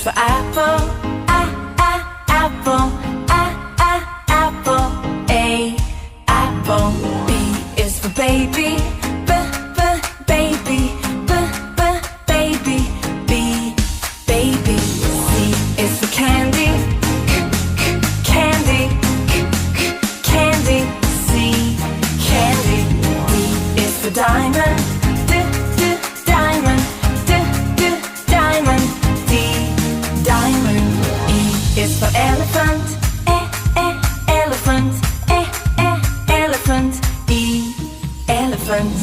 for apple, apple, apple. A, apple. B is for baby, baby, baby. B, baby. C is for candy, candy, candy. C, candy. D is for diamond, diamond, diamond. D, diamond. E is for elephant, elephant, elephant. E, elephant.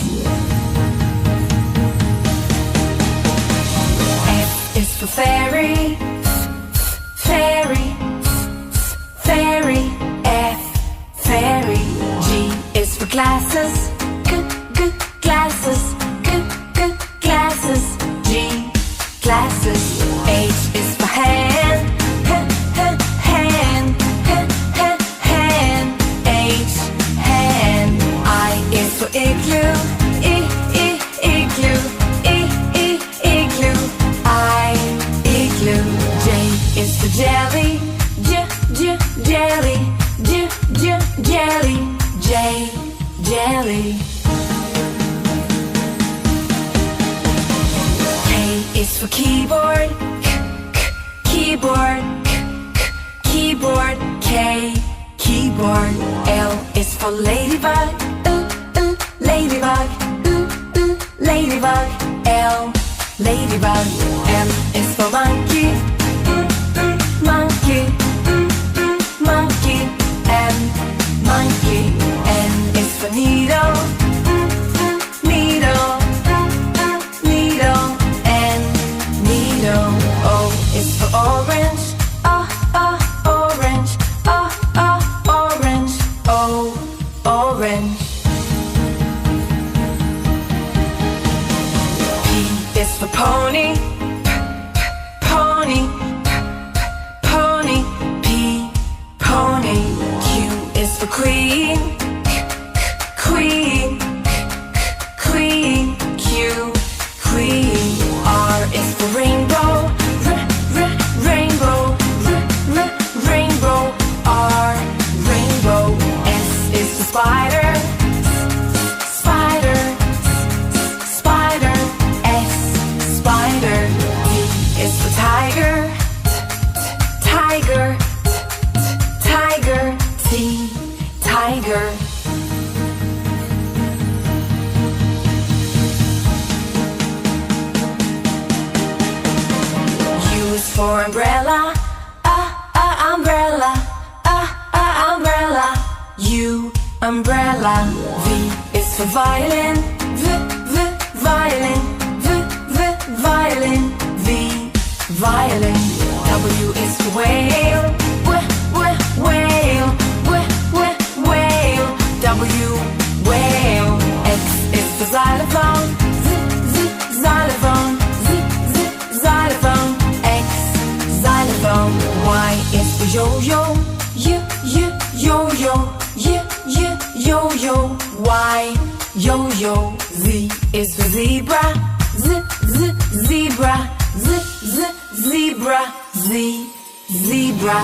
F is for fairy, fairy, fairy. F, fairy. G is for glasses, glasses, glasses. G, glasses. H is for hand, hand, hand. H, hand. I is for igloo, igloo, igloo. I, igloo. J is for jelly, jelly, jelly. J, jelly. K is for keyboard, keyboard, keyboard. K, keyboard. L is for ladybug, ladybug, ladybug. L, ladybug. M is for monkey, monkey, monkey. M, monkey. N is for needle, needle, needle. N, needle. O is for orange, orange, orange. O, orange. P is for pony, pony, pony. P, pony. Q is for queen, queen, queen. Q, queen. R is for rainbow, rainbow, rainbow. R, rainbow. S is for spider, spider, spider. S, spider. T is for tiger, tiger, tiger. T, tiger. U is for umbrella, umbrella, umbrella. U, umbrella. V is for violin, violin, violin. V, violin. W is for whale, whale, whale. W, whale. X is for xylophone, xylophone, xylophone. X, xylophone. Y is for yo-yo, yo-yo, yo-yo. Y, yo-yo. Z is for zebra, zebra, zebra. Z, zebra.